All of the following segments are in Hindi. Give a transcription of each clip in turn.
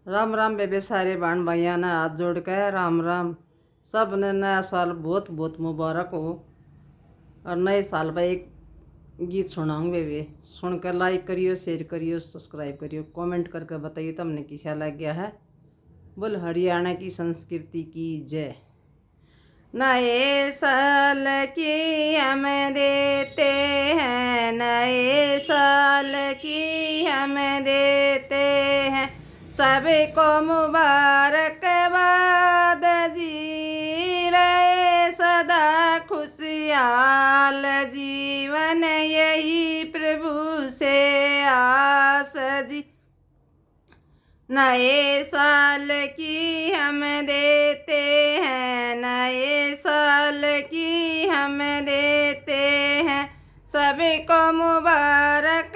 राम राम बेबे सारे बाण भाइया ने हाथ जोड़ के राम राम। सब ने नया साल बहुत बहुत मुबारक हो। और नए साल पर एक गीत सुनाऊंगी बेबे, सुनकर लाइक करियो, शेयर करियो, सब्सक्राइब करियो, कमेंट करके बताइए तुमने कैसा लग गया है। बोल हरियाणा की संस्कृति की जय। नए साल की हम देते हैं, नए साल की हम देते हैं, सबको मुबारकबाद जी रहे सदा खुशहाल जीवन, यही प्रभु से आस जी। नए साल की हम देते हैं, नए साल की हम देते हैं, सबको मुबारकबाद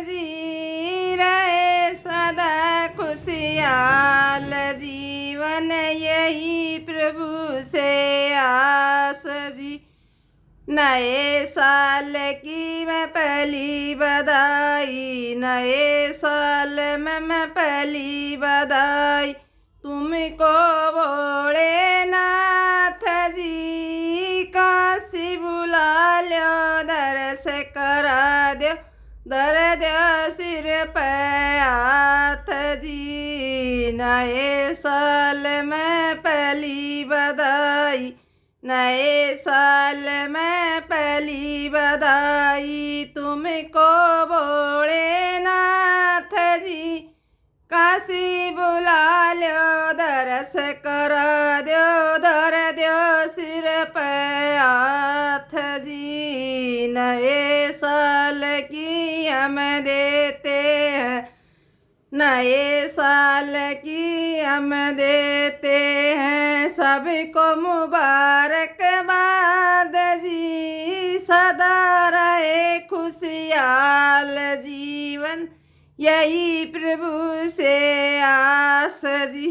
जी रहे सदा खुशहाल जीवन, यही प्रभु से आस जी। नए साल की मैं पहली बधाई, नए साल में मैं पहली बधाई तुमको भोलेनाथ जी। काशी बुला लो, दर्श करा दो, दर दो सिर पे हाथ जी। नए साल में पहली बधाई, नए साल में पहली बधाई तुमको भोलेनाथ जी। काशी बुला लो, दर्श करा दो, धर दो सिर पे हाथ जी। नए साल की हम देते हैं, नए साल की हम देते हैं, सबको मुबारकबाद जी। सदा रहे खुशहाल जीवन, यही प्रभु से आस जी।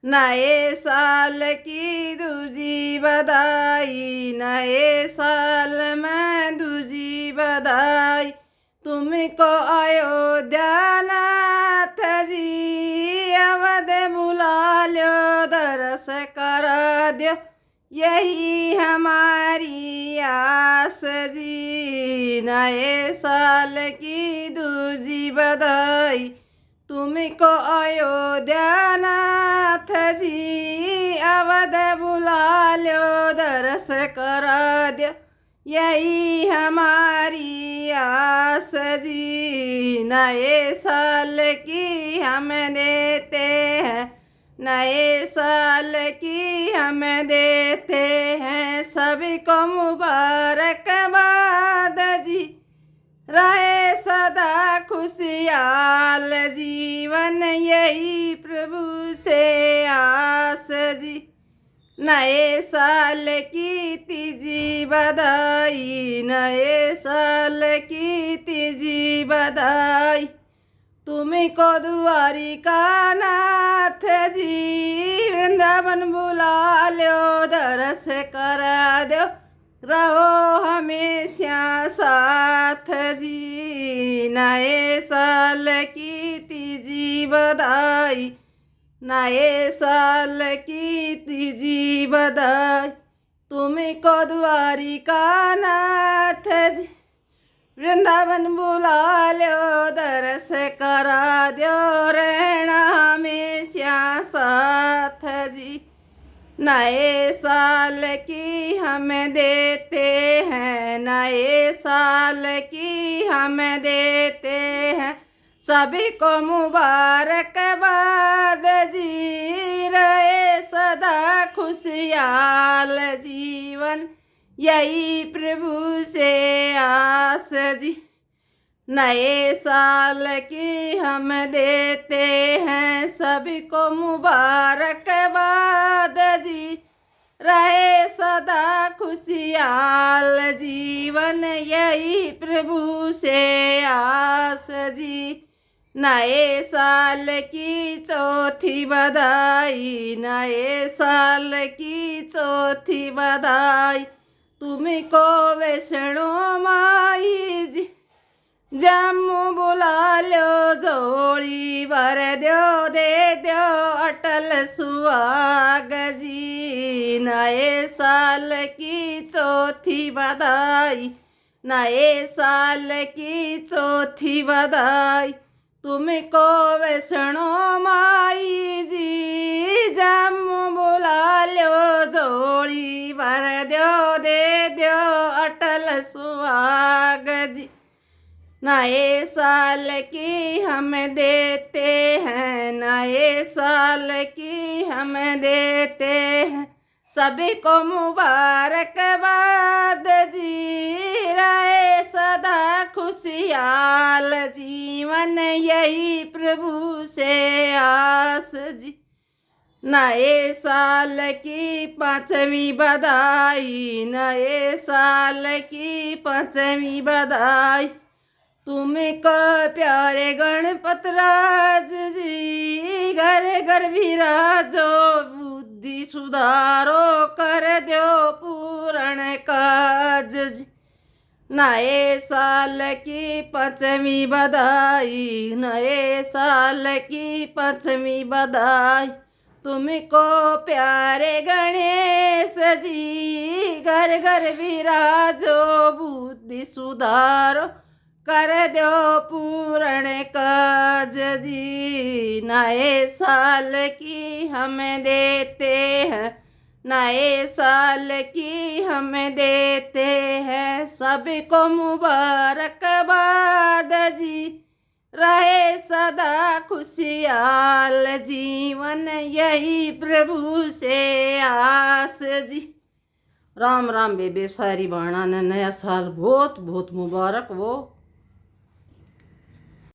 नए साल की दूजी बधाई, नए साल में दूजी बधाई तुमको अयोध्या नाथ जी। अवध बुला लो, दर्श करा दो, यही हमारी आस जी। नए साल की दूजी बधाई तुमको अयोध्या नाथ जी। अवध बुला लो, दर्श करा दो, यही हमारी आस जी। नए साल की हम देते हैं, नए साल की हम देते हैं, सबको मुबारकबाद जी रहे सदा खुशहाल जीवन, यही प्रभु से आस जी। नए साल की तीजी बधाई, नए साल की तीजी बधाई तुमको द्वारिका नाथ जी। वृंदावन बुला लो, दर्श करा दो, रहो हमेशा साथ जी। नए साल की तीजी बधाई, नए साल की तीजी बधाई तुमको द्वारिका नाथ जी। वृंदावन बुला लो, दर्श करा दो, रहना हमेशा साथ जी। नए साल की हम देते हैं, नए साल की हम देते हैं, सभी को मुबारकबाद जी रहे सदा खुशहाल जीवन, यही प्रभु से आस जी। नए साल की हम देते हैं, सभी को मुबारकबाद जी रहे सदा खुशहाल जीवन, यही प्रभु से आस जी। नए साल की चौथी बधाई, नए साल की चौथी बधाई तुमको वैष्णो माई जी। जम्मू बुला लो, जोड़ी भर सुहाग जी। नए साल की चौथी बधाई, नए साल की चौथी बधाई तुमको वैष्णो माई जी। जम बुला लो झोली भर दो, दे दो अटल सुहाग जी। नए साल की हम देते हैं, नए साल की हम देते हैं, सभी को मुबारकबाद जी। रहे सदा खुशहाल जीवन, यही प्रभु से आस जी। नए साल की पांचवी बधाई, नए साल की पांचवी बधाई तुमको प्यारे गणपत राज जी। घर घर विराजो, बुद्धि सुधारो, कर दो पूर्ण काज जी। नए साल की पांचवी बधाई, नए साल की पांचवी बधाई तुमको प्यारे गणेश जी। घर घर विराजो, बुद्धि सुधारो, कर दो पूर्ण काज जी। नए साल की हम देते हैं, नए साल की हम देते हैं, सबको मुबारकबाद जी। रहे सदा खुशहाल जीवन, यही प्रभु से आस जी। राम राम बेबे, सारी बाणा ने नया साल बहुत बहुत मुबारक हो।